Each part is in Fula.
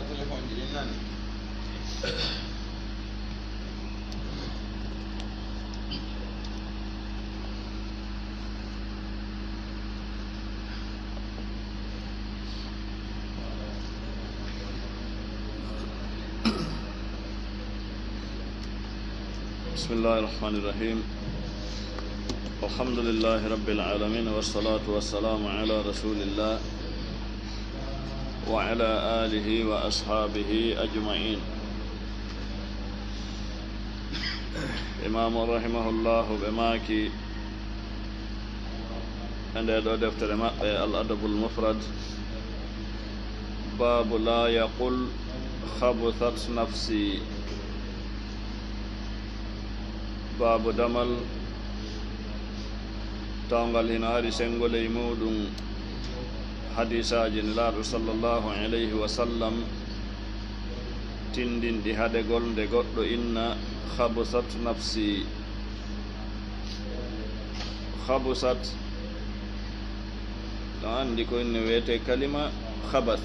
téléphone ji ɗin nani بسم الله الرحمن الرحيم الحمد لله رب العالمين والصلاة والسلام على رسول الله وعلى آله وأصحابه أجمعين. إمام رحمه الله بماكي عند دفتر الأدب المفرد باب لا يقل خبثت نفسي. باب دمل تانغال هناري سنغولي مودون حديثا جنلار صلى الله عليه وسلم تندين دي هادغول دي غدو إن خبثت نفسي. خبثت عندي كون ويتي كلمة خبث.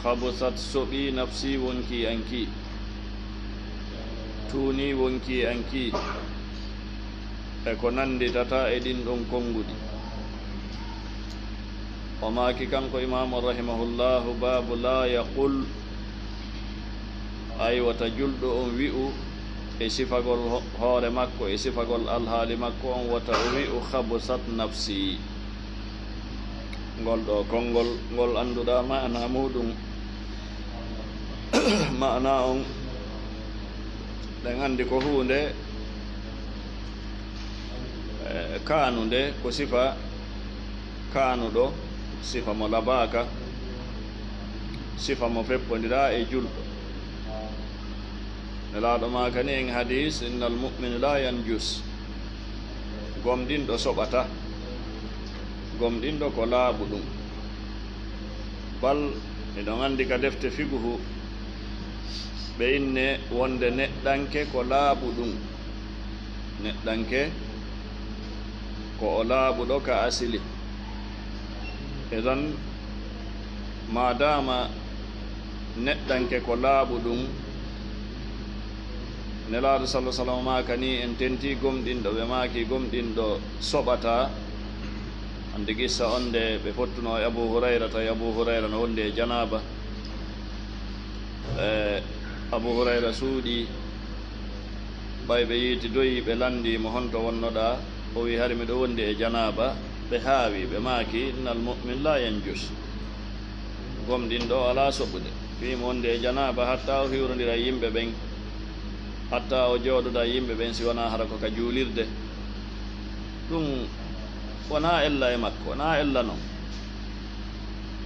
خبثت سبي نفسي ونكي أنكي tuuni wonki anki e ko nanditata e ɗin ɗon konngudi. O maaki kanko imamu rahimahullahu babu la yaqul ay wata julɗo on wi'u e sifagol hoore makko e sifagol alhaali makko on wata o wi'u khabsat nafsi. Ngol ɗo konngol ngol annduɗa ma'ana muɗum ma'ana on ɗen anndi ko huunde kaanude ko sifa kaanuɗo, sifa mo labaaka, sifa mo feppondira e julɗo. nelaaɗo maaka ni en hadis innal mu'minu la yanjus, gomɗinɗo soɓata, gomɗinɗo ko laaɓu ɗum. bal eɗon anndi ka defte figuhu ɓe inne wonde neɗɗanke ko laaɓu ɗum, neɗɗanke ko o laaɓuɗo ka asili. e tan madama neɗɗanke ko laaɓu ɗum, nelaaɗo sallah sallam maaka ni en tenti gomɗinɗo ɓe maaki gomɗinɗo soɓata. andi gissa on nde ɓe fottuno e Abu Hurayra tawi Abu Hurayra no wonde e janaba. Abu Hurayra suuɗi ɓay ɓe yiiti doyi ɓe landimo honto wonnoɗa, o wi hari miɗo wondi e janaba. ɓe haawi ɓe maaki innal mu'min la yanjus, gomɗinɗo ala soɓude, wimo wonde e janaba hatta o hiwrodira yimɓe ɓen, hatta o jooɗoɗa yimɓe ɓen si wona hara ko ka juulirde. ɗum wona ella e makko, wona ella noon.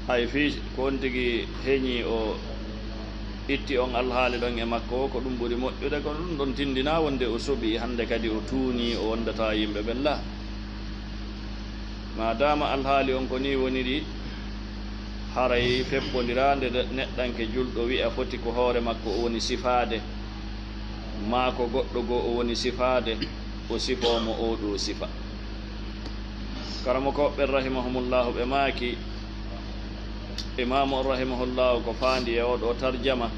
hay fi ko on tigi heñi o itti on alhaali ɗon e makko ko ɗum ɓuri moƴƴude, ko ɗum ɗon tindina wonde o soɓi hande kadi o tuuni o wondata yimɓe ɓen la. madama alhaali on ko ni woniri haray feppodira nde neɗɗanke julɗo wi'a foti ko hoore makko o woni sifaade, ma ko goɗɗo goo o woni sifaade, o sifomo oɗo sifa. karamo koɓɓe rahimahumullahu ɓe maaki imamu rahimahullahu ko faandi e oɗo tarjama.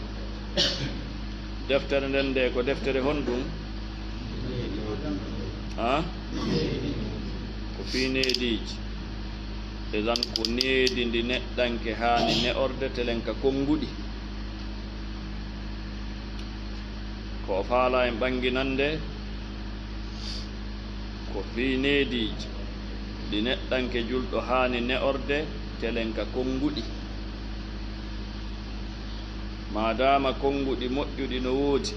deftere nden nde ko deftere honɗum ko fii neediiji. e tan ko needi ndi neɗɗanke haani ne'orde telen ka konnguɗi, ko o faala en ɓanginande ko fii neediiji ɗi neɗɗanke julɗo haani ne'orde telen ka konnguɗi. madama konnguɗi moƴƴuɗi no woodi,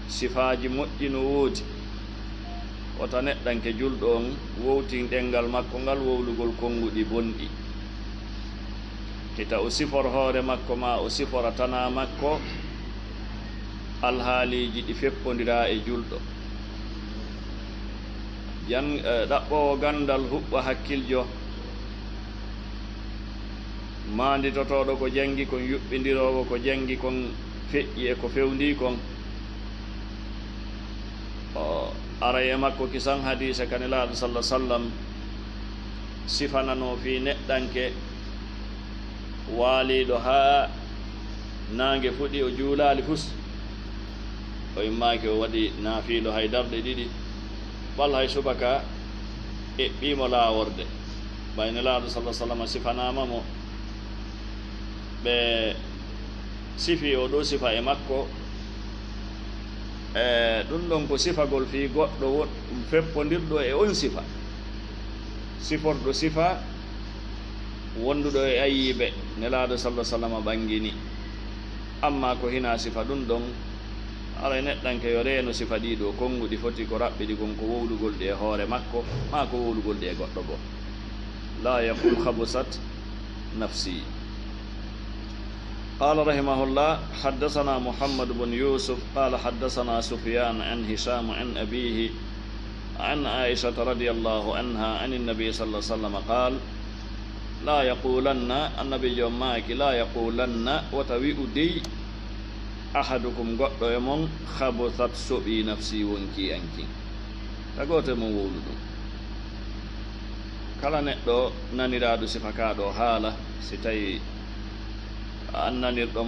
sifaaji moƴƴi no woodi, wota neɗɗanke julɗo on wowtin ɗenngal makko ngal wowlugol konnguɗi bonɗi. hita o sifor hoore makko ma o sifora tana makko alhaaliji ɗi feppondira e julɗo. ɗaɓɓowo gandal huɓɓa hakkiljo, manditotoɗo ko jangi kon, yuɓɓidirowo ko jangi kon, feƴƴi e ko fewndi kon, ara e makko kisan hadisa kanelaaɗo sallah sallam sifanano fi neɗɗanke waaliɗo ha nangue fuɗi o juulali fus o immaki o waɗi naafiilo hay darɗe ɗiɗi ɓal hay subaka eɓɓimo laaworde baynelaaɗo sallah sallam sifanama mo ɓe sifi o ɗo sifa e makko ɗum ɗon ko sifagol fi goɗɗo won feppodirɗo e on sifa siforɗo sifa wonduɗo e ayiɓe nelaaɗo sallah sallam ɓangini amma ko hina sifa ɗum ɗon ara neɗɗanke yo reeno sifa ɗiɗo konnguɗi foti ko raɓɓiɗi gon ko wowlugol ɗi e hoore makko ma ko wowlugol ɗi e goɗɗo goo la yaqul khabusat nafsi. قال رحمه الله حدثنا محمد بن يوسف قال حدثنا سفيان عن هشام عن أبيه عن عائشة رضي الله عنها عن النبي صلى الله عليه وسلم قال لا يقولن النبي جماك لا يقولن وتوي دي أحدكم قد يمون خبثت سبي نفسي ونكي أنكي تقوت مولد kala neɗɗo naniraɗo sifakaɗo haala si tawi an nanirɗo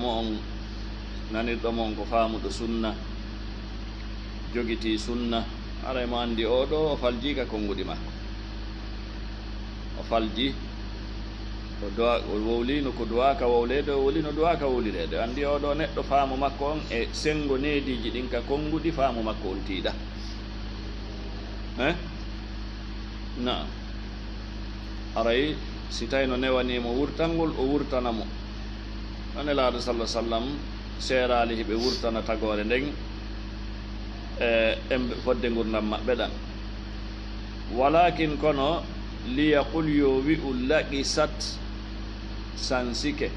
mon ko faamuɗo sunna jogiti sunna aray mo andi oɗo o falji ka konnguɗi makko o falji o wowlino ko duwaka wowlede o wolino duwaka wowlirede andi oɗo neɗɗo faamu makko on e sengo nediji ɗin ka konnguɗi faamu makko on tiiɗa na aray si tawi no newanimo wurtangol o wurtanamo anelaaɗo sallah sallam seerali hiɓe wurtana tagore nden emɓe fodde gurdam maɓɓe ɗan walakin kono liyaqul yo wi'u laqisat sansike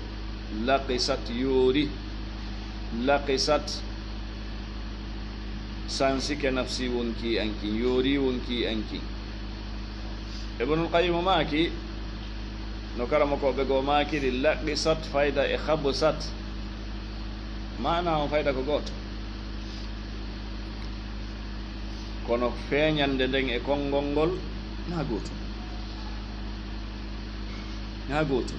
laqisat yoori laqisat sansike nafsi wonki anki yoori wonki anki ibnul qayyim maaki no karama koɓe goo maakiri laqisat fayda e khabsat mana on fayda ko gooto kono feeñande nden e konngol ngol na gootum na gootum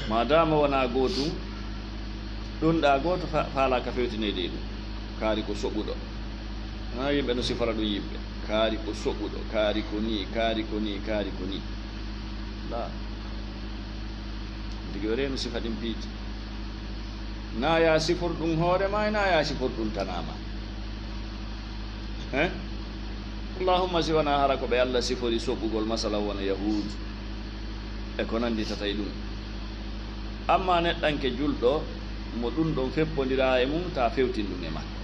madama wona gootum ɗum ɗa gooto faala ka fewtineede ɗum kaari ko soɓuɗo ha yimɓe no sifara ɗum yimɓe kaari ko soɓuɗo kaari ko ni kaari ko ni kaari ko ni la ndigi o reeno sifa ɗin piiji na ya sifor ɗum hoore ma na ya sifor ɗum tanama allahumma si wona hara ko ɓe allah sifori soɓugol masala wona yahudu e ko nandi tatay ɗum amma neɗɗanke julɗo mo ɗum ɗon feppodira e mum ta fewtin ɗum e makko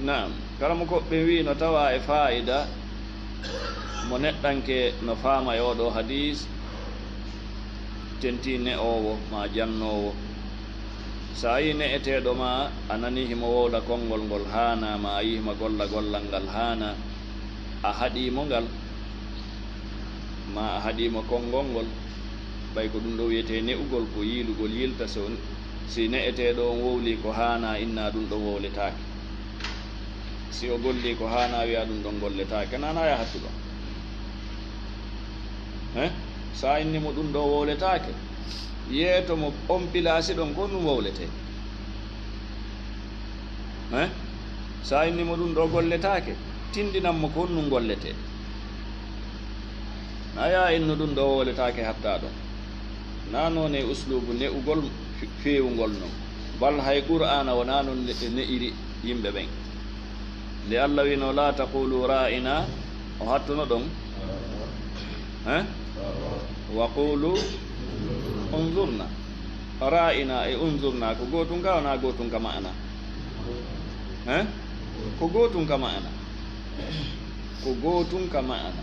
naam karamo koɓɓe wi no tawa e fa'ida mo neɗɗanke no faama e oɗo hadis tenti ne'owo ma jannowo sa yi ne'eteɗo ma a nani himo wowla konngol ngol haana ma a yi himo golla gollal ngal haana a haɗimo ngal ma a haɗimo konngol ngol ɓay ko ɗum ɗo wiyete ne'ugol ko yiilugol yilta si ne'eteɗo on wowli ko haana inna ɗum ɗo wowletake si o golli ko haana wiya ɗum ɗon golletake nana ya hattuɗo sa innimo ɗum ɗo wowletake yeeto mo on pilasi ɗon ko ɗum wowlete sa innimo ɗum ɗo golletake tindinanmo ko ɗum gollete aya inno ɗum ɗo wowletake hatta ɗon na noon e uslubu ne'ugol fewugol noon bal hay qur'ana wona noon ne'iri yimɓe ɓen nde allah wino la taqulu ra'ina o hattuno ɗon wa qulu unzurna ra'ina e unzurna ko gotum ka wona gotum ka ma'ana ko gotum ka ma'ana ko gotum ka ma'ana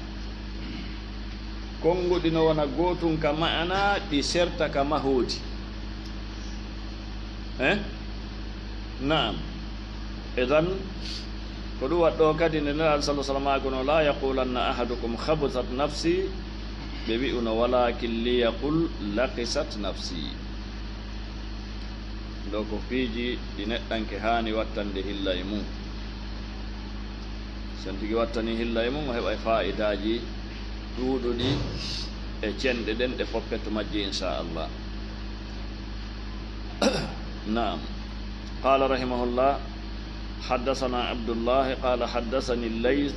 konguɗi no wona gotum ka ma'ana ɗi serta ka mahodi naam idan ko ɗum waɗɗo kadi nde nelaɗo sallah sallam kono la yaqulanna ahadukum khabsat nafsi ɓe wi'uno walakin liyaqul laqisat nafsi ɗo ko fiiji ɗi neɗɗanke haani wattande hilla e mum sen tigi wattani hilla e mum o heɓa e fa'idaji ɗuuɗuɗi e cenɗe ɗen ɗe foppetto majji inchallah. نعم. قال رحمه الله حدثنا عبد الله قال حدثني الليث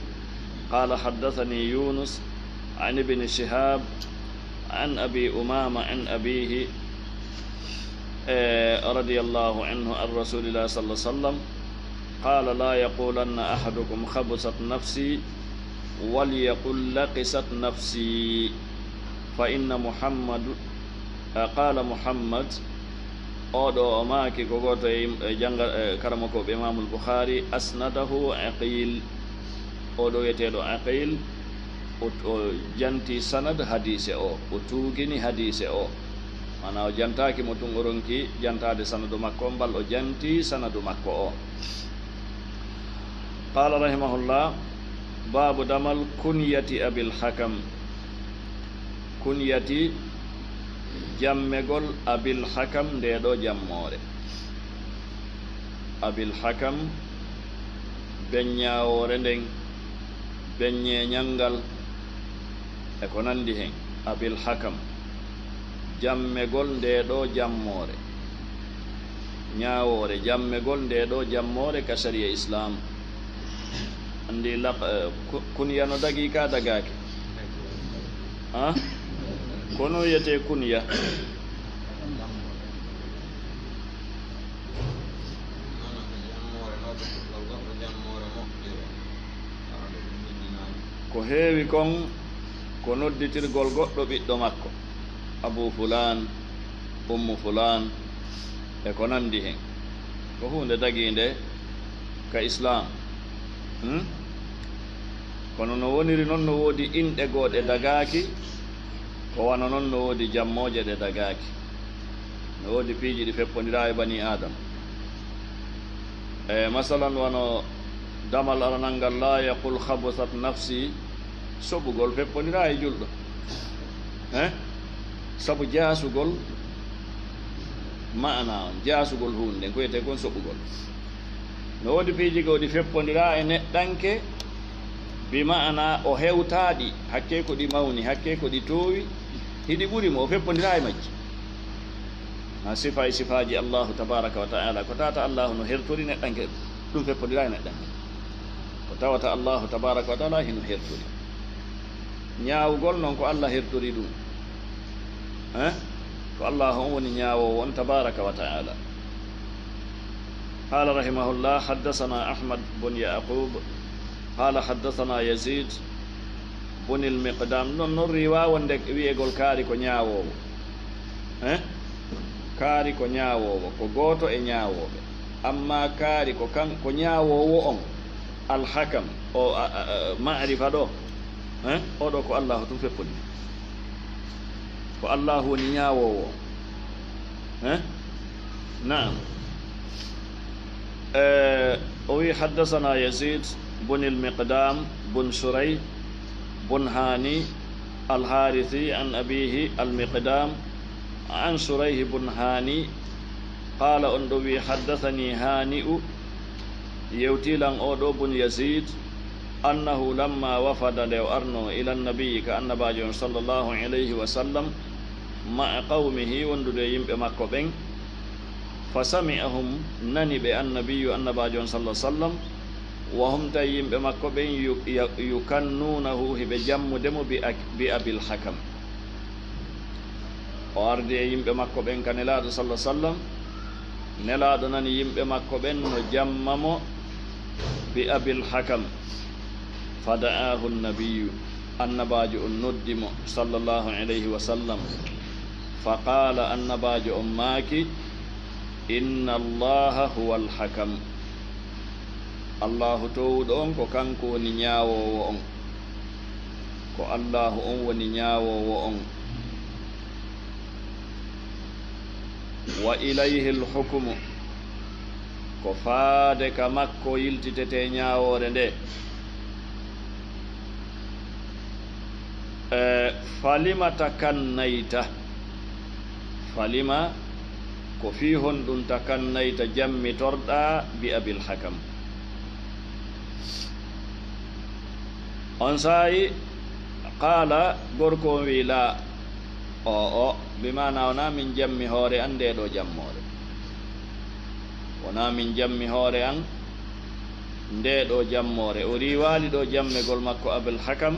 قال حدثني يونس عن ابن شهاب عن أبي أمامة عن أبيه رضي الله عنه عن رسول الله صلى الله عليه وسلم قال لا يقولن أحدكم خبثت نفسي وليقل لقست نفسي فإن محمد قال محمد oɗo o maaki ko goto e janga karama ko ɓe imamul boukhari asnadahu aqil oɗo wiyeteɗo aqil o janti sanad hadise o tuugini hadise o mana o jantaki mo tungoronki jantade sanadu makko bal o janti sanadu makko o. qala rahimahullah babu damal kunyati abil hakam kunyati jammegol abil hakam ndeɗo jammore abil hakam beññawore nden beññe ñangal e ko nandi hen abil hakam jammegol ndeɗo jammore ñawore jammegol ndeɗo jammore ka sharia islam andi kunya no dagi ka dagaki ha kono yete kunya ko heewi kon ko nodditirgol goɗɗo ɓiɗɗo makko abu fulan ummu fulan e ko nandi hen ko hunde daginde ka islam kono no woniri noon no woodi inɗe gooɗe dagaki ko wana noon no woodi jammoje ɗe dagaki no woodi piiji ɗi feppodira e bani adama e masalan wano damal aranal ngal la yaqul khabasat nafsi soɓugol feppodira e julɗo sabu jaasugol maana on jaasugol hunde ko wiyete kon soɓugol no woodi piiji go ɗi feppodira e neɗɗanke bi maana o hewtaɗi hakke ko ɗi mawni hakke ko ɗi towi hiɗi ɓurimo o feppodira e majji ha sifa e sifaji allahu tabaraka wa taala ko tata allahu no hertori neɗɗanke ɗum feppodira e neɗɗanke ko tawata allahu tabaraka wa taala hino hertori ñaawugol noon ko allah hertori ɗum ko allah on woni ñaawowo on tabaraka wa taala. قال رحمه الله حدثنا أحمد بن يعقوب قال حدثنا يزيد بن المقدام نون روا وندك ويغول كاري كو ñaawowo kaari ko ñaawowo ko gooto e ñaawoɓe amma kaari ko kan ko ñaawowo on alhakam o marifa ɗo oɗo ko allahu tum fepponi ko allahu woni ñaawowo naam. وي حدثنا يزيد بن المقدام بن شري بن هاني الحارثي عن أبيه المقدام عن شريه بن هاني قال أندوي حدثني هانئ يوتيلان أودو بن يزيد أنه لما وفد لو أرنو إلى النبي كأن باجون صلى الله عليه وسلم مع قومه وندو يمب مكوبين فسمعهم نني بالنبي أن باجون صلى الله عليه وسلم وهم تيم بمكوبين يكنونه بجم دم بأبي الحكم وأرد يم بمكوبين كان نلاد صلى الله عليه وسلم نلاد نني يم بمكوبين جمم بأبي الحكم فدعاه النبي النباج الندم صلى الله عليه وسلم فقال النباج أماك إن الله هو الحكم الله تودون كو كانكو نياو وون كو الله أن ونياو وون وإليه الحكم كو فادك مكو يلتتتي نياو رنده فلما تكنيت فلما ko fi hon ɗum takannayta jammitorɗa bi abil hakam on saayi qala gorko wi la o bimana wona min jammi hoore an nde ɗo jammore, wona min jammi hoore an nde ɗo jammore. O riwali ɗo jammegol makko Abul Hakam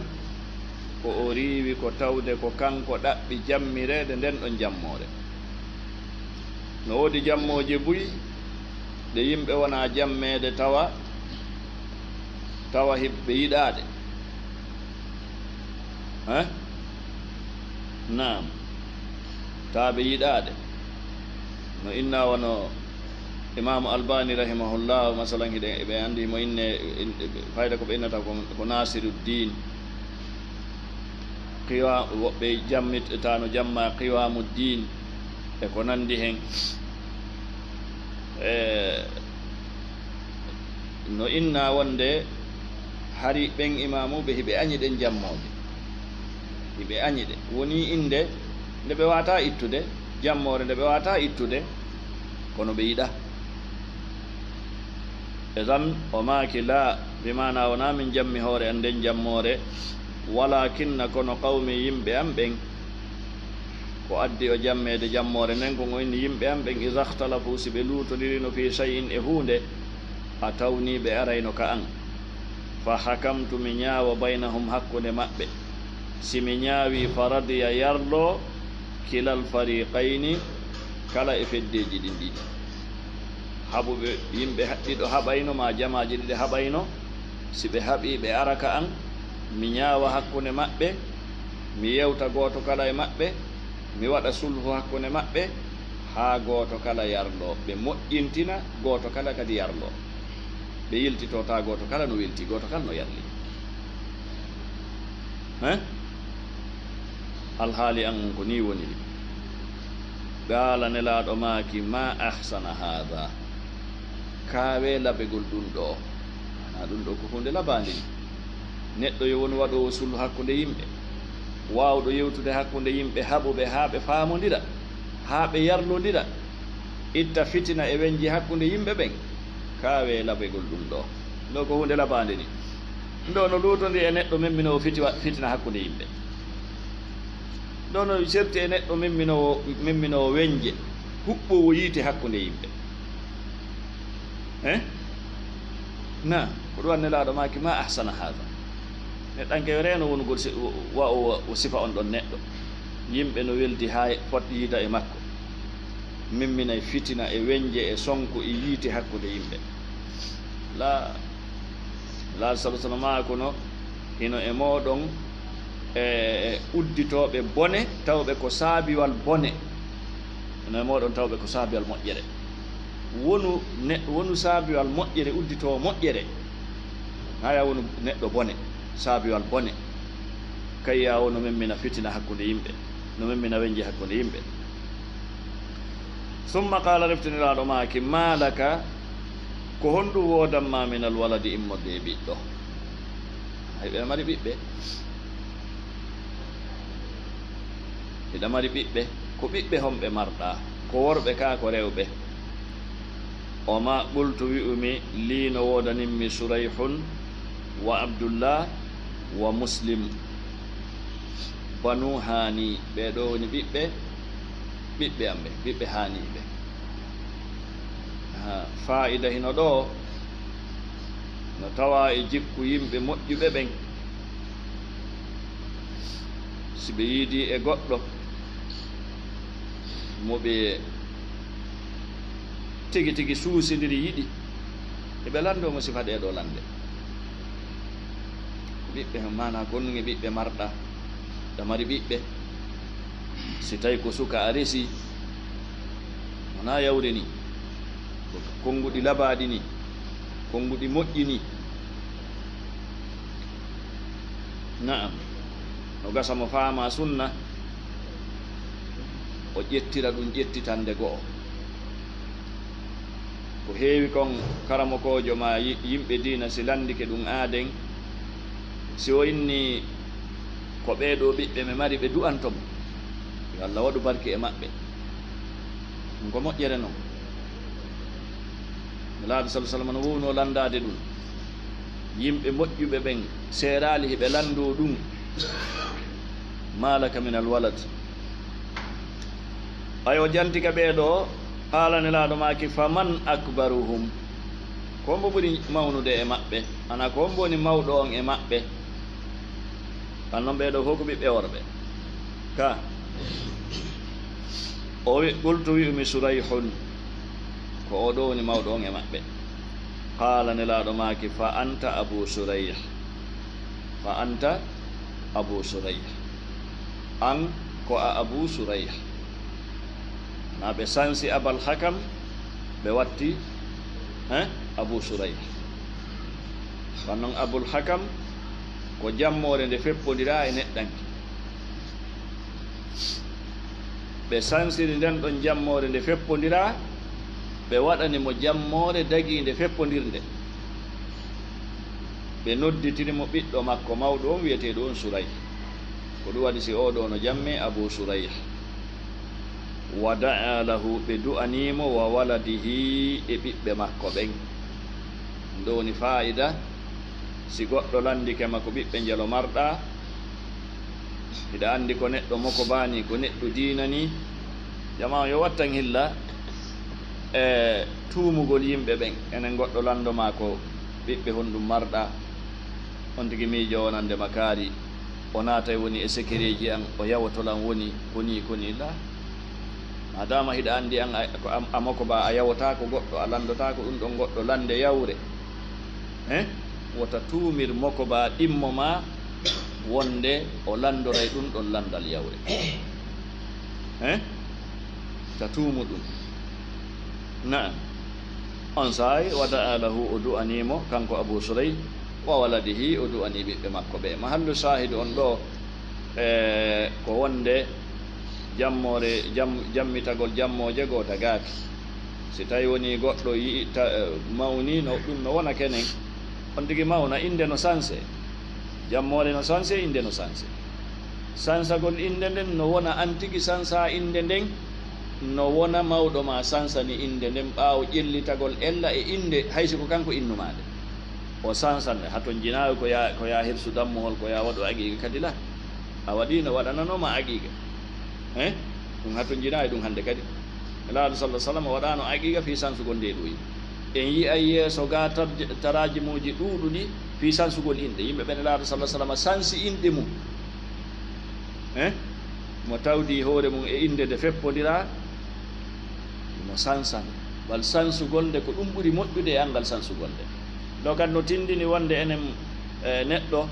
ko o riwi ko tawde ko kanko ɗaɓɓi jammirede nden ɗon jammore. no woodi jammoje buyi ɗe yimɓe wona jammede tawa hiɓɓe yiɗaɗe naam taaɓe yiɗaɗe no inna wono imamu Albani rahimahullah masalan hiɗe ɓe andi mo inne fayda ko ɓe innata ko Nasiruddin qiwa woɓɓe jammitano jamma Qiwamuddin e ko nandi hen no inna wonde hari ɓen imamuɓe hiɓe añiɗen jammoje, hiɓe añiɗe woni inde nde ɓe wata ittude jammore, nde ɓe wata ittude kono ɓe yiɗa. e tan o maaki la bimana wona min jammi hoore an nden jammore, walakinna kono qawmi yimɓe am ɓen ko addi o jammede jammore nden ko inni yimɓe am ɓen iza htalafu si ɓe luutodirino fi shay'in e hunde a tawni ɓe arayno ka an fa hakamtu mi ñaawa baynahum hakkunde maɓɓe, si mi ñaawi fa radiya yarlo kilal fariqayni kala e feddeji ɗin ɗiɗi, haɓuɓe yimɓe ɗiɗo haɓayno ma jamaji ɗiɗi haɓayno, si ɓe haɓi ɓe ara ka an mi ñaawa hakkunde maɓɓe, mi yewta gooto kala e maɓɓe, mi waɗa sulhu hakkunde maɓɓe haa gooto kala yarlo, ɓe moƴƴintina gooto kala kadi yarlo, ɓe yiltitota gooto kala no welti, gooto kala no yarli. alhaali an ko ni woni gaala nelaɗo maaki ma ahsana hada, kaawe laɓegol ɗum ɗo, ana ɗum ɗo ko hunde labandi neɗɗo yo woni waɗowo sulhu hakkunde yimɓe, wawɗo yewtude hakkunde yimɓe haɓuɓe haa ɓe faamodira, haa ɓe yarlodira, itta fitina e weñji hakkunde yimɓe ɓen, kaawe laɓegol ɗum ɗo, ɗo ko hunde labande ni ɗo no luutodi e neɗɗo memminowo fitina hakkunde yimɓe, ɗo no serti e neɗɗo memminowo weñje huɓɓowo yiite hakkunde yimɓe na ko ɗum wanne laaɗo maaki ma ahsana hada, neɗɗanke reeno wonugol wa o sifa on ɗon neɗɗo, yimɓe no weldi haa fot yiida e makko, memmina e fitina e weñje e sonko e yiite hakkude yimɓe, la sallallahu maako no hino e moɗon e udditoɓe bone tawɓe ko saabiwal bone, hino e moɗon tawɓe ko saabiwal moƴƴere, wonu saabiwal moƴƴere udditowo moƴƴere, haya wonu neɗɗo bone saabiwal bone, kayya wono memmina fitina hakkunde yimɓe, no memmina weñje hakkunde yimɓe. summa qala reftiniraɗo maaki malaka ko honɗum wodanma min al waladi immode e ɓiɗɗo, hayɓe mari ɓiɓɓe, ɓiɗa mari ɓiɓɓe, ko ɓiɓɓe homɓe marɗa, ko worɓe ka ko rewɓe. oma qultu wi'umi liino wodaninmi surayhun wa abdullah wa muslim banu hani, ɓeɗo woni ɓiɓɓe amɓe, ɓiɓɓe haniɓe. fa'ida hino ɗo no tawa e jikku yimɓe moƴƴuɓe ɓen, si ɓe yiidi e goɗɗo mo ɓe tigi tigi suusidiri yiɗi, eɓe landomo sifa ɗe ɗo lande, ɓiɓɓe mana gonnuge ɓiɓɓe marɗa, ɗa mari ɓiɓɓe, si tawi ko suka a resi wona yawre ni, konnguɗi labaɗi ni, konnguɗi moƴƴi ni, naam no gasa mo faama sunna o ƴettira ɗum ƴettitande go'o. ko heewi kon karamokojo ma yimɓe diina si landike ɗum aaden, si o inni ko ɓeeɗo ɓiɓɓe me mari ɓe du'antomo, yo Allah waɗu barke e maɓɓe, ɗum ko moƴƴere noon. laaɓi sala sallam no wowno landade ɗum, yimɓe moƴƴuɓe ɓen seerali heɓe lando ɗum malaka min al walad, ayo jantika ɓeeɗo haalanelaaɗo maaki faman akbaruhum ko mbo ɓuri mawnude e maɓɓe ana ko mbo woni mawɗo on e maɓɓe an noon ɓeeɗo fof ko ɓiɓɓe worɓe ka o wi qultu wi'umi surayhun ko oɗo woni mawɗo on e maɓɓe qala nelaaɗo maaki fa anta abu surayh fa anta abu surayh an ko a abu surayh na ɓe sansi abal hakam ɓe watti abu surayh wan noon abul hakam ko jammore nde feppodira e neɗɗanki ɓe sansiri nden ɗon jammore nde feppodira ɓe waɗani mo jammore dagiinde feppodirnde ɓe nodditiri mo ɓiɗɗo makko mawɗo on wiyeteɗo on surayh ko ɗum waɗi si oɗo no jamme abu surayh wa da'a lahu ɓe du'animo wa waladihi e ɓiɓɓe makko ɓen ɗum ɗo woni fa'ida si goɗɗo landike ma ko ɓiɓɓe njelo marɗa hiɗa andi ko neɗɗo moko bani ko neɗɗo diinani jama yo wattan hilla e tuumugol yimɓe ɓen enen goɗɗo landoma ko ɓiɓɓe honɗum marɗa on tigi miijo wonande makari o naatay woni e sécurité an o yawotolan woni koni la madama hiɗa andi an ko amako ba a yawota ko goɗɗo a landota ko ɗum ɗon goɗɗo lande yawre wota tuumir moko ba ɗimmo ma wonde o landoray ɗum ɗon landal yawre ta tuumu ɗum naam on sahay wa da'a lahu o du'animo kanko abu surayh wa waladihi o du'ani ɓiɓɓe makko ɓe mahallu shahidu on ɗo ko wonde jammore jammitagol jammoje goo tagaaki si tawi woni goɗɗo yi mawni no ɗum no wona kenen on tigi mawna inde no sanse jammore no sanse inde no sanse sansagol inde nden no wona an tigi sansa inde nden no wona mawɗo ma sansani inde nden ɓaawo ƴellitagol ella e inde haysi ko kanko innumade o sansanne haton jinawi ko ya hirsu dammuhol ko ya waɗo aqiqa kadi la a waɗi no waɗananoma aqiqa ɗum haton jinawi ɗum hannde kadi elaaɗo sallah sallam waɗano aqiqa fi sansugol nde ɗo yimɓe en yiyay yeeso ga taraji muji ɗuuɗuɗi fi sansugol inde yimɓe ɓen elaaɗo sallah sallam sansi inde mum mo tawdi hoore mum e inde nde feppodira mo sansan wal sansugol nde ko ɗum ɓuri moƴƴude e angal sansugol nde ɗo kadi no tindini wonde enen neɗɗo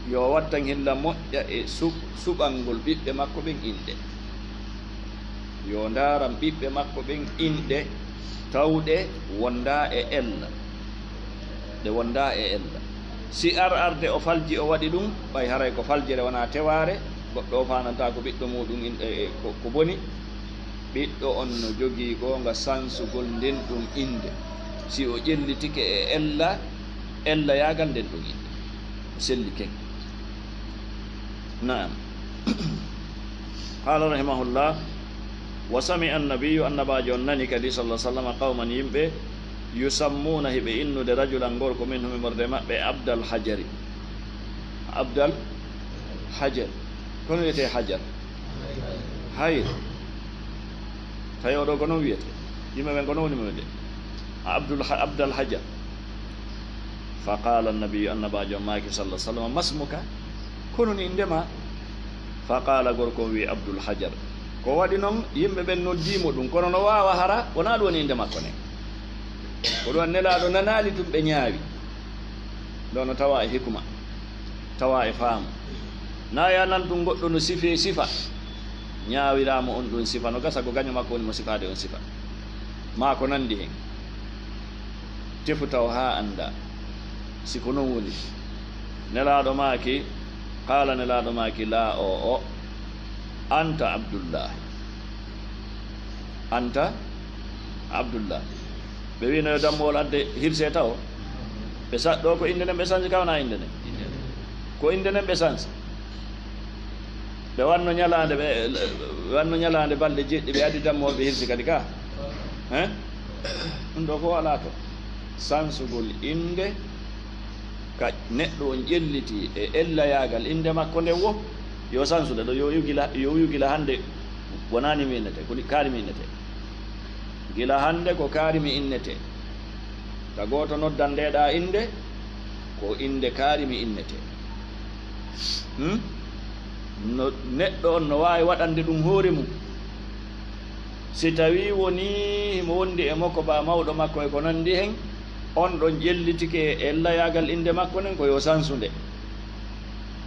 yo wattan hilla moƴƴa e suɓalngol ɓiɓɓe makko ɓen inde yo ndaran ɓiɓɓe makko ɓen inɗe tawɗe wonda e ella ɗe wonda e ella si arde o falji o waɗi ɗum ɓay haray ko faljere wona teware goɗɗo o fananta ko ɓiɗɗo muɗum ko boni ɓiɗɗo on no jogii gonga sansugol nden ɗum inde si o ƴellitike e ella yagal nden ɗum inde selli ken naam qala rahimahullah wa sami annabiyu annabajo on nani kadi sallah sallam qawman yimɓe yusammuna hiɓe innude rajulan gorko min humimorde maɓɓe abdal hajari abdal hajar kono wiyete hajar hayr tawi oɗo ko noon wiyete yimɓe ɓen ko noon woni mumede abdal hajar fa qala annabiyu annabajo maki sallah sallam masmuka kono ni indema fa qala gorko wi abdul hajar ko waɗi noon yimɓe ɓen noddimo ɗum kono no wawa hara wona ɗum woni inde makko nen ko ɗon nelaɗo nanali tum ɓe ñaawi ɗo no tawa e hikma tawa e faamu na ya nan ɗum goɗɗo no sife sifa ñaawiramo on ɗum sifa no gasa ko gaño makko woni mo sifade on sifa ma ko nandi hen tefu taw ha anda siko noon woni nelaɗo maki qala nelaɗo maki la o anta abdullahi anta abdullahi ɓe wino yo dammowol adde hirse taw ɓe ɗo ko inde nden ɓe sansi kawna inde nden ko inde nden ɓe sansi ɓe wanno ñalande balɗe jeɗɗi ɓe addi dammowol ɓe hirsi kadi ka ɗum ɗo fof ala to sansugol inde ka neɗɗo on ƴelliti e ellayagal inde makko nde wo yo sansude ɗo yo yugila hande wonani mi innete ko kaari mi innete gila hande ko kaari mi innete ta goto noddandeɗa inde ko inde kaari mi innete no neɗɗo on no wawi waɗande ɗum hoore mum si tawi woni himo wondi e makko ba mawɗo makko e ko nandi hen on ɗon ƴellitike e layagal inde makko nen ko yo sansude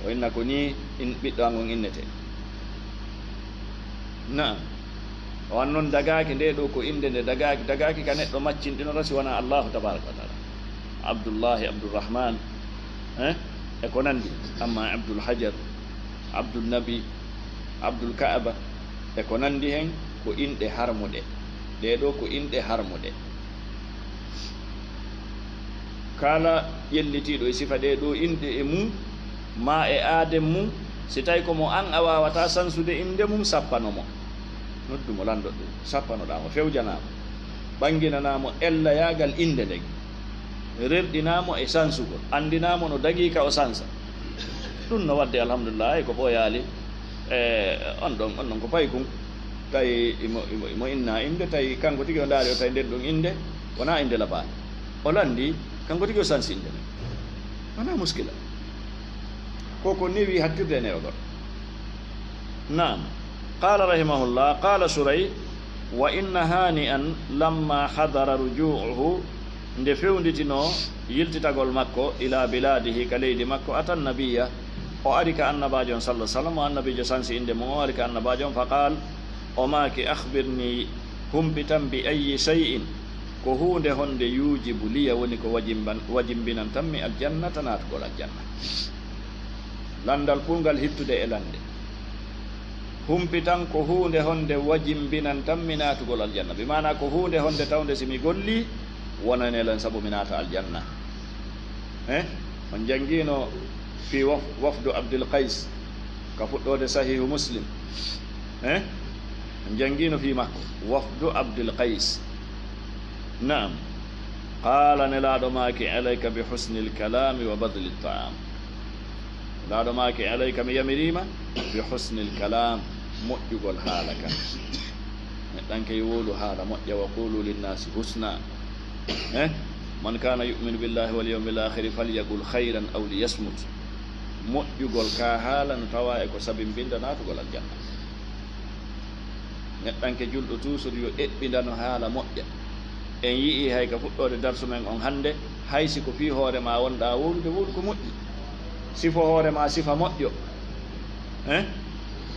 o inna ko ni ɓiɗɗo angon innete naam o wan noon dagaki nde ɗo ko inde nde dagaki ka neɗɗo maccinɗino rasi wona allahu tabaraka wa taala abdoullahi abdourahman e ko nandi amma abdoul hajar abdoul nabi abdoul kaaba e ko nandi hen ko inɗe harmuɗe ɗeɗo ko inɗe harmuɗe kala ƴellitiɗo e sifa ɗeɗo inɗe e mum ma e aadem mum si tawi komo an a wawata sansude inde mum sappanomo noddumo lanɗo ɗum sappanoɗamo fewjanamo ɓanginanamo ellayagal inde nden rerɗinamo e sansugol andinamo no dagui ka o sansa ɗum no wadde alhamdulillah ko ɓoyali on ɗon ko payi kum tawi imo inna inde tawi kanko tigui o daari o tawi nden ɗon inde wona inde labani o landi kanko tigui o sansi inde men wona muskila koko newi hattirde e newɗon naam qala rahimahullah qala suray wa inna hani an lamma hadara rujuuhu nde fewnditino yiltitagol makko ila biladihi ka leydi makko atan nabiya o ari ka annabajo on sallah sallam o annabijo sansi inde mum o ari ka annabajo on fa qal o maaki akhbirni humɓitan bi ayi shay'in ko hunde honde yujibu liya woni ko wajimbinan tanmi aljannata natugol aljanna landal pulngal hittude e lande humpitan ko hunde honde wajimbinan tanmi natugol aljanna bi mana ko hunde honde tawde simi golli wonanelen saabu mi naata aljanna on jangino fi wafdu abdul qais ka fuɗɗode sahihu muslim on jangino fi makko wafdu abdul qais naam qala nelaɗo maki alayka bi husni lkalami wa badli ltaam laaɗo maki alayka mi yamirima bi husni lkalam moƴƴugol haala kan neɗɗanke wolu haala moƴƴa wa qulu linnasi husna man kana yuminu billahi wal yawmil akhiri falyaqul hayran aw liyasmut moƴƴugol ka haala no tawa e ko sabi binda natugol aljanna neɗɗanke julɗo toujours yo eɓɓidano haala moƴƴa en yii hay ka fuɗɗode darsu men on hande haysi ko fi hoore ma wonɗa wolude wodu ko moƴƴi sifo hoore ma sifa moƴƴo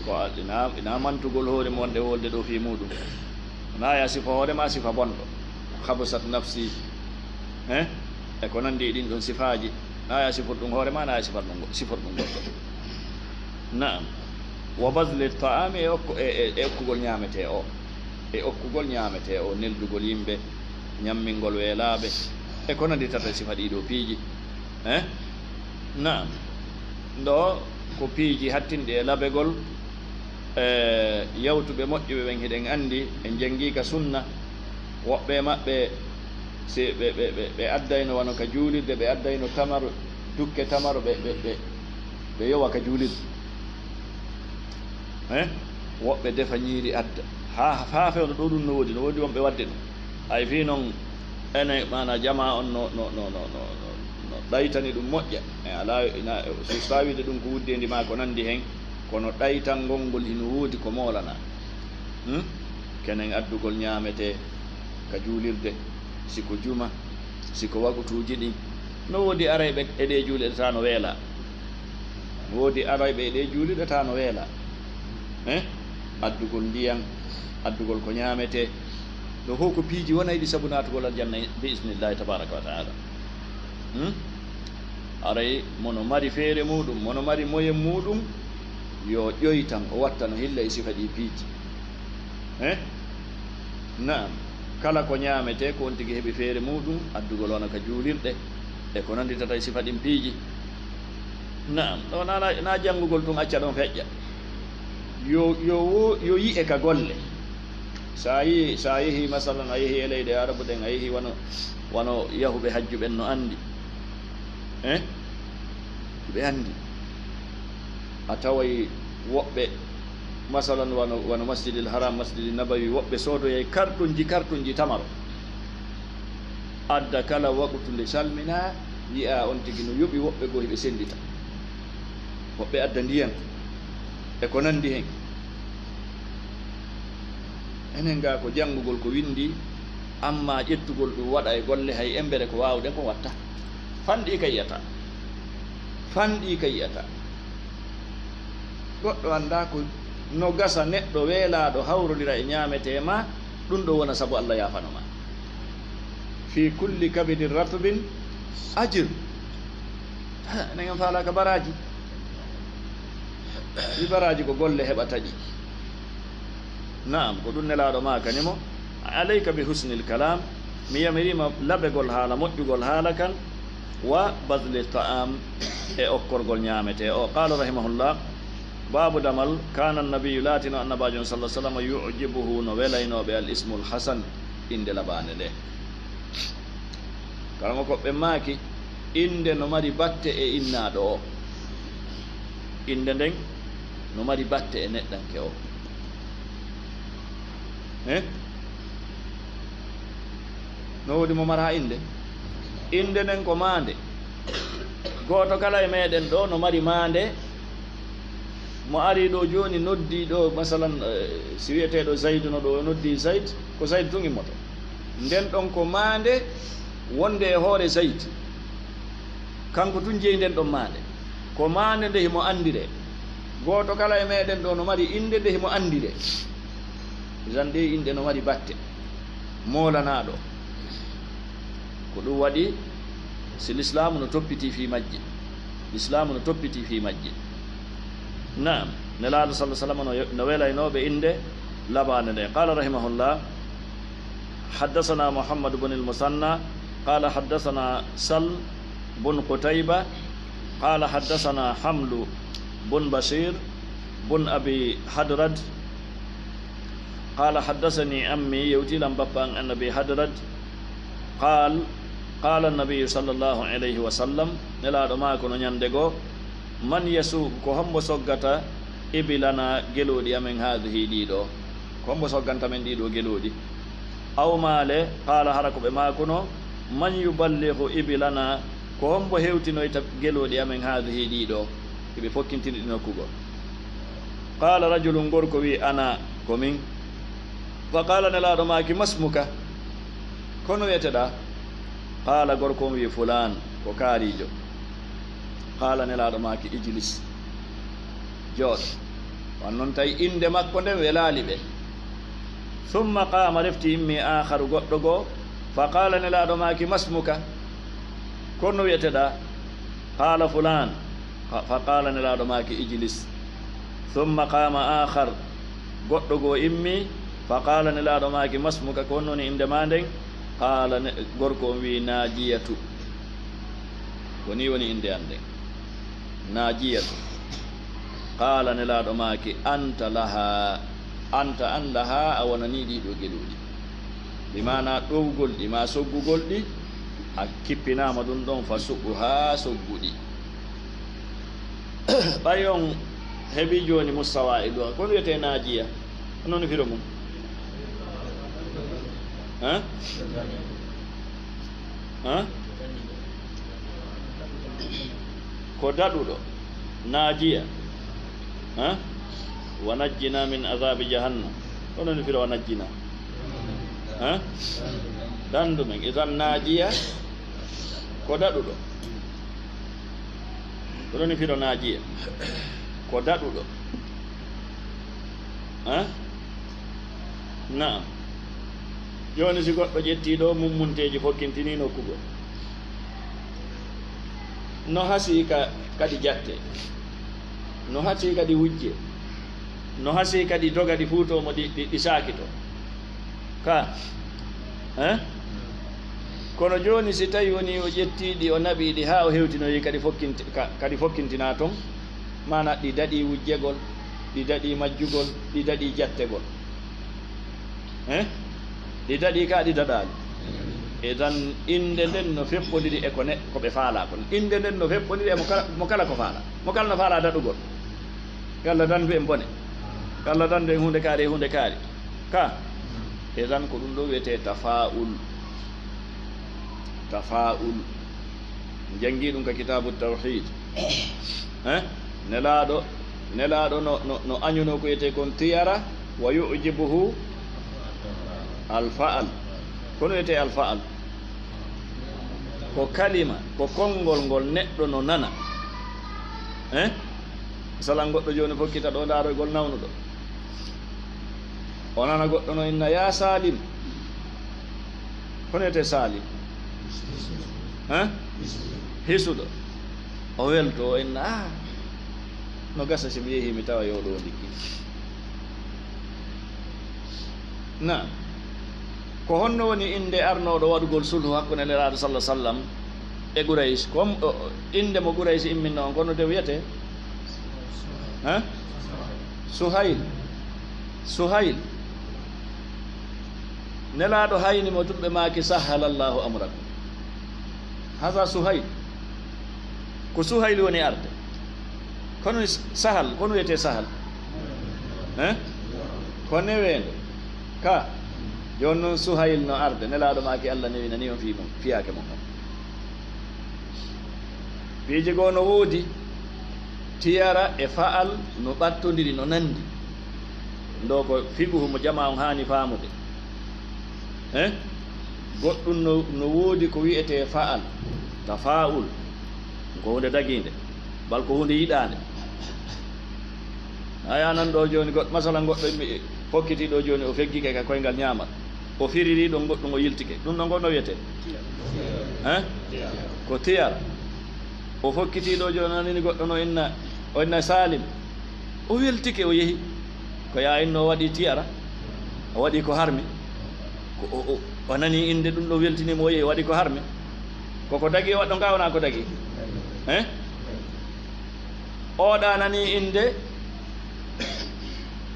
ko ina mantugol hoore mo wonde wolde ɗo fi muɗum naya sifo hoore ma sifa bonɗo habsat nafsi e ko nandi ɗin ɗon sifaji naya sifot ɗum hoore ma naya sifot ɗum goɗɗo naam wa badli taami e okkugol ñamete o e okkugol ñamete o neldugol yimɓe ñammingol weelaɓe e ko nandi tata sifa ɗiɗo piiji naam ɗo ko piiji hattinɗi e labegol yawtuɓe moƴƴuɓe ɓen hiɗen andi en jangi ka sunna woɓɓe maɓɓe si ɓe addayno wano ka juulirde ɓe addayno tamaro dukke tamaro ɓe yowa ka juulirde woɓɓe defa ñiiri adda ha fewno ɗo ɗum no woodi wonɓe wadde ɗum hay fi noon ene mana jama on no ɗaytani ɗum moƴƴa e ala so tawide ɗum ko wuddendi ma ko nandi hen kono ɗaytan ngolngol ino woodi ko moolana kenen addugol ñamete ka juulirde siko juma siko wagutuji ɗin no woodi arayɓe eɗe juuliɗata no weela woodi arayɓe eɗe juuliɗata no weela addugol ndiyam addugol ko ñamete ɗo ho ko piiji wona yiɗi sabu natugol aljanna bi isnillahi tabaraka wa taala aray mono mari feere muɗum mono mari moyen muɗum yo ƴoytan o watta no hilla e sifa ɗi piiji naam kala ko ñamete ko on tigi heeɓi feere muɗum addugol wona ka juulirɗe e ko nanditata e sifa ɗin piiji naam ɗo na janngugol tun acca ɗon feƴƴa yo yi'e ka golle sa yehi masalan a yehi e leyɗe arabu ɗen a yehi wono yahuɓe hajjuɓen no andi ɓe andi a taway woɓɓe masalan wano masjidil haram masjidil nabawi woɓɓe soodoyay kartunji tamaro adda kala wakutu nde salmina yi'a on tigi no yoɓi woɓɓe goo hiɓe sendita woɓɓe adda ndiyam e ko nandi hen enen ga ko janngugol ko windi amma ƴettugol ɗum waɗa e golle hay embere ko wawɗen ko watta fanɗi ka yiyata goɗɗo anda ko no gasa neɗɗo weelaɗo hawrodira e ñaamete ma ɗum ɗo wona sabu Allah yafano ma fi kulli kabidin ratbin ajr enen faalaka baraji ɗi baraji ko golle heɓataɗi naam ko ɗum nelaɗo ma kanimo alayka bi husnil kalam mi yamirima labegol haala moƴƴugol haala kan wa badli ta'am e okkorgol ñaamete o qala rahimahullah babu damal kana annabiyu laatino annabajo sallah sallam yujibuhu no welaynoɓe al ismul hasan inde laɓane nde karamo koɓɓe maaki inde no mari batte e innaɗo o inde nden no mari batte e neɗɗanke o no woodi mo mara inde nden ko maande gooto kala e meɗen ɗo no mari maande mo ari ɗo joni noddi ɗo masalan si wiyeteɗo zaydu no ɗo noddi zayd ko zayd tun immoto nden ɗon ko maande wonde e hoore zayd kanko tun jeyi nden ɗon maande ko maande nde himo andire gooto kala e meɗen ɗo no mari inde nde himo andire jan ɗe inde no mari batte molanaɗo ko ɗum waɗi si l'islamu no toppiti fi majje naam nelaɗo sallah sallam no welaynoɓe inde laɓade nde qala rahimahullah حدثنا محمد بن المثنى قال حدثنا سلم بن قتيبة قال حدثنا حمل بن بشير بن أبي حدرد قال حدثني أمي يوتي لم بابان النبي حدرد قال النبي صلى الله عليه وسلم نلا ما كنو نياندغو من يسوق ko hombo soggata ibilana gelodi amen hadhihi ɗiɗo ko hombo sogganta men ɗiɗo gelodi aw maale qala harako ɓe makuno man yuballighu ibilana ko hombo hewtinoyta gelodi amen hadhihi ɗiɗo eɓe fokkintini ɗi nokkugo qala rajulun gorko wi ana komin fa qala nelaɗo maki masmuka kono wiyeteɗa qala gorko on wi fulan ko kaarijo qala nelaɗo maki ijlis jooɗo wan noon tawi inde makko nden welali ɓe summa qama refti immi akharu goɗɗo goo fa qala nelaɗo maki masmuka kono wiyeteɗa qala fulan fa qala nelaɗo maki ijlis summa qama akhar goɗɗo goo immi fa qala nelaɗo maki masmuka ko wonnoni inde ma nden qala gorko on wi najiyatu woni woni inde an nden najiyatu qala nelaɗo maki anta an laha a wonani ɗiɗo geɗuɗi ɗi mana ɗowgol ɗi ma soggugol ɗi a kippinama ɗum ɗon fa suɓu ha sogguɗi ɓay on heeɓi joni mustawa e ɗo kono wiyete najiya noon firo mum ko daɗuɗo najiya wa najjina min azabi jahannam onon firo wa najjina dandu men idan najiya ko daɗuɗo onon firo najiya ko daɗuɗo naam joni si goɗɗo ƴetti ɗo mummunteji fokkintini nokkugo no hasi kadi jatte no hasi kadi wujje no hasi kadi dogadi fuutomo ɗi sakito ka kono joni si tawi woni o ƴettiɗi o naɓiɗi ha o hewtinoyi kadi fokkintina toon mana ɗi daɗi wujjegol ɗi daɗi majjugol ɗi daɗi jattegol ɗi daɗi ka ɗi daɗali edan inde nden no feppodiri e ko ɓe faala kon inde nden no feppodiri e mo kala ko faala mo kala no faala daɗugol yalla dandu en bone Allah tan den hunde kaari ka edan ko ɗum ɗo wiyete tafa'ul jangi ɗum ka kitabu tawhid nelaɗo no añuno ko wiyete kon tiyara wa yujibuhu alfa'al kono wiyete alfa'al ko kalima ko konngol ngol neɗɗo no nana salan goɗɗo joni fokkita ɗo ndaroygol nawnuɗo o nana goɗɗo no inna ya salim kono wiyete salim hisuɗo o welto o inna no gasa somi yeehi mi tawa yo ɗo ndikki na ko honno woni inde arnoɗo waɗugol sulhu hakkunde nelaɗo sallah sallam e Quraysh comme inde mo Quraysh imminno on kono de wiyete Suhayl nelaɗo hayni mo tumɓe maaki sahhalallahu amrakum hasa Suhayl ko Suhayl woni arde kono sahal kono wiyete sahal ko newendo ka joni noon Suhayl no arde nelaɗo maaki Allah newina ni on fiyake mon on piiji goo no woodi tiyara e fa'al no ɓattodiri no nandi ndo ko fiɓuhu mo jama on hani faamude goɗɗum no woodi ko wiyete fa'al tafa'ul ko hunde daginde bal ko hunde yiɗande aya nan ɗo joni goɗɗo masalan goɗɗo hokkitiɗo joni o feggike ka koyngal ñamal o firiri ɗon goɗɗum o yiltike ɗum ɗo gonno wiyete ko tiyara o fokkitiɗo joni nanini goɗɗo no inna salim o weltike o yeehi ko ya inno o waɗi tiyara o waɗi ko harmi o nani inde ɗum ɗo weltinimo o yeehi o waɗi ko harmi koko dagi o waɗɗo gawna ko dagi oɗa nani inde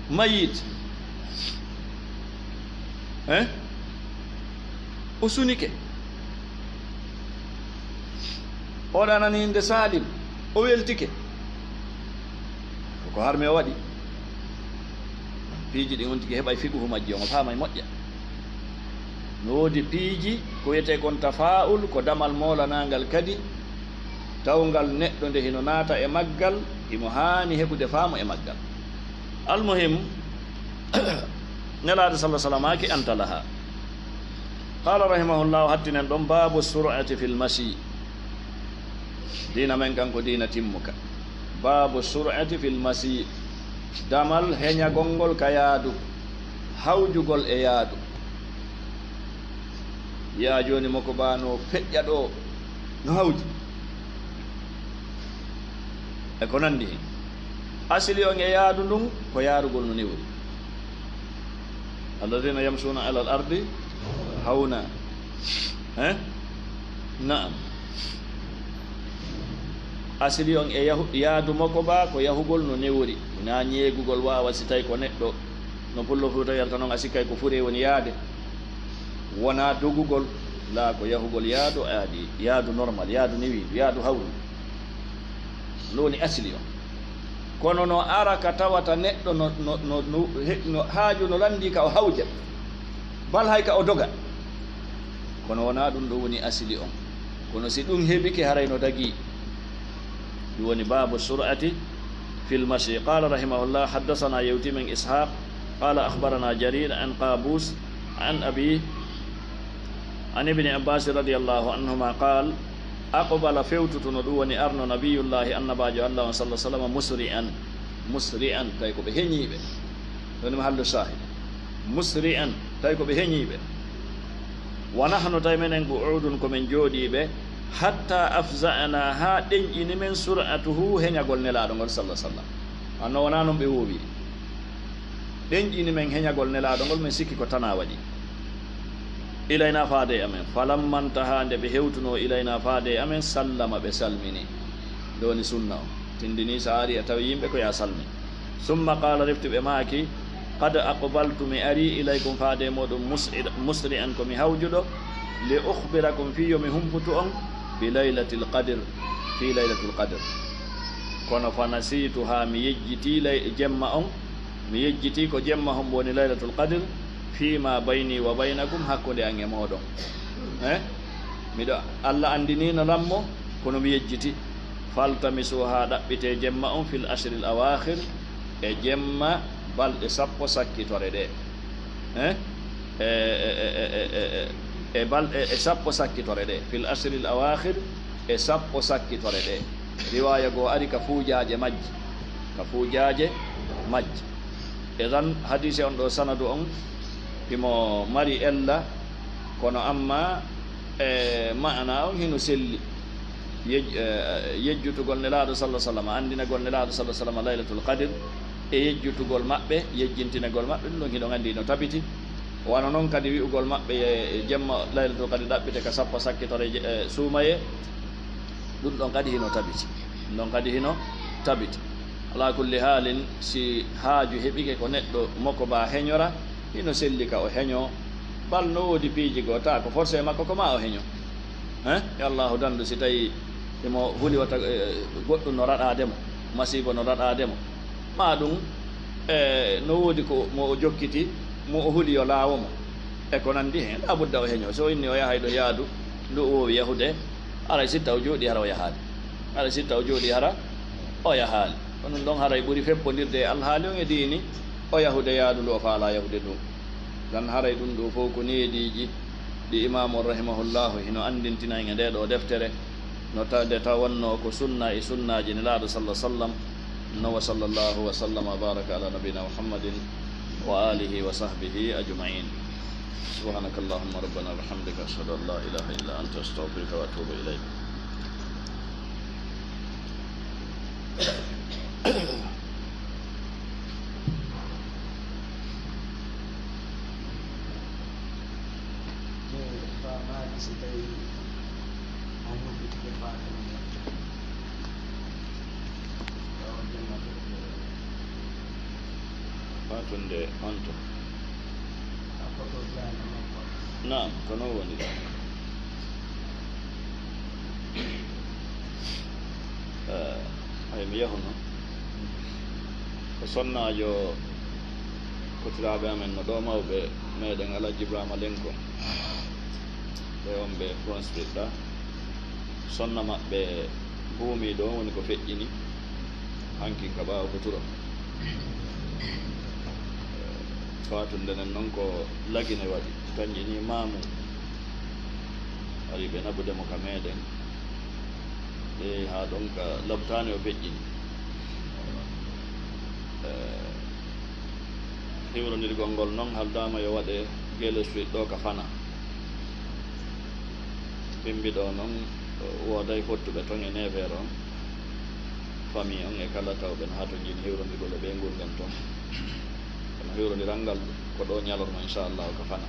mayit o sunike oɗa nani inde salim o weltike koko harmi o waɗi piiji ɗi wontiki heɓa fiɓuhu majji on o faama e moƴƴa no woodi piiji ko wiyete kon tafa'ul ko damal molanangal kadi tawgal neɗɗo nde hino naata e maggal imo haani heɓude faamu e maggal almuhim nelaade sallah sallam aki antalaha qala rahimahullahu hattinen ɗon babu sur'ati fil mashi dina men kanko dina timmuka babu sur'ati fil mashi damal heñagol ngol ka yaadu hawjugol e yaadu ya joni moko bano feƴƴa ɗo no hawji e ko nandi hen asili on e yaadu ndun ko yaarugol no niwri alladina yamsuna ala al ardi hawna naam asili on e yaadu makko ba ko yahugol no newri na ñeegugol wawa si tawi ko neɗɗo no pullo fuuta yarta noon a sikkay ko fure woni yaade wona dogugol la ko yahugol yaadu aadi yaadu normal yaadu newiidu yaadu hawru no woni asili on kono no ara ka tawata neɗɗo no haaju no landi ka o hawja bal hay ka o doga kono wona ɗum ɗo woni asili on kono si ɗum heɓike haray no dagi ɗum woni babu sur'ati fil mashi qala rahimahullah haddasana yewti men ishaq qala akhbarana jarir an qabus an abi an ibni abbas radiallahu anhuma qal aqbala fewtutuno ɗum woni arno nabiyullahi annabajo allah on sallah sallam musri'an tawi ko ɓe heñiɓe woni mahallu shahid musri'an tawi ko ɓe heñiɓe wa nahnu tawi menen qu'udun komin jooɗiɓe hatta afza'ana ha ɗeñƴini men sur'atuhu heñagol nelaɗo ngol sallah sallam anno wona noon ɓe wowi ɗeñƴini men heñagol nelaɗo ngol min sikki ko tana waɗi ilayna faade e amen falammantaha nde ɓe hewtuno ilayna faade e amen sallama ɓe salmini nde woni sunna o tindini sa ari a tawi yimɓe ko ya salmi summa qala reftuɓe maaki qad aqbaltu mi ari ilaykum faade moɗum musri an komi hawjuɗo li ukhbirakum fi yomi humputu on bi laylatil qadr fi laylatul qadr kono fa nasitu ha mi yejjiti jemma on mi yejjiti ko jemma hon woni laylatul qadr fima bayni wa baynakum hakkude an e moɗon miɗo allah andinino lammo kono mi yejjiti faltamisu ha ɗaɓɓite jemma on fil ashri l awakhir e jemma balɗe sappo sakkitore ɗe e balɗe e sappo sakkitore ɗe fil ashri l awakhir e sappo sakkitore ɗe riwaya goo ari ka fuujaje majje e tan hadise on ɗo sanadu on himo mari ella kono amma e mana on hino selli yejjutugol nelaaɗo sallah sallam andinagol nelaaɗo sallah sallam laylatul qadr e yejjutugol maɓɓe yejjintinagol maɓɓe ɗum ɗon hiɗon anndi no tabiti wano noon kadi wi'ugol maɓɓe e jemma laylatul qadr ɗaɓɓite ka sappo sakkitore suumaye ɗum ɗon kadi hino tabiti ɗum ɗon kadi hino tabiti ala kulli haalin si haaju heɓike ko neɗɗo makko ba heñora hino selli ka o heño bal no woodi piiji goo ta ko forcé makko ko ma o heño e allahu dandu si tawi imo huli wata goɗɗum no raɗademo masibo no raɗademo ma ɗum no woodi ko mo o jokkiti mo o huli yo laawomo e ko nandi hen la budda o heño so inni o yahay ɗo yaadu ndu o wowi yahude aray sitta o jooɗi hara o yahaali aray sitta o jooɗi hara o yahaali ko ɗum ɗon haray ɓuri feppodirde e alhaali on e diini o yahude yaadu ndu o faala yahude ɗum tan haray ɗum ɗo fof ko neediiji ɗi imamu rahimahullahu hino andintina en e nde ɗo deftere no nde tawanno ko sunna e sunnaji nelaaɗo sallah sallam no wa sallllahu wa sallam wa baraka ala nabina muhammadin wa alihi wa sahbihi ajmain subhanaka allahumma rabbana wa bihamdika ashhadu an la ilaha illa anta astaghfiruka wa atubu ilayk fatunde manto naam ko noon woni ay mi yahuno ko sonnajo kotiraɓe amen no ɗo mawɓe meɗen Alaji Ibrahima Lenko ɓe on ɓe Front Street ɗa sonna maɓɓe buumi ɗo woni ko feƴƴini hanki ka ɓaawa ko turo fatunde nen noon ko lagine waɗi tañƴini maamu ari ɓe nabudemo ka meɗen e ha ɗon ka labtani o feƴƴini hiwrodirgol ngol noon haldama yo waɗe Gele Street ɗo ka fana ɓimbi ɗo noon wooday fottuɓe toon e nevere on famille on e kala tawɓen ha to jini hiwrodirgol e ɓe gurden toon kono hiwrodiral ngal ko ɗo ñalorma inchallahu ka fana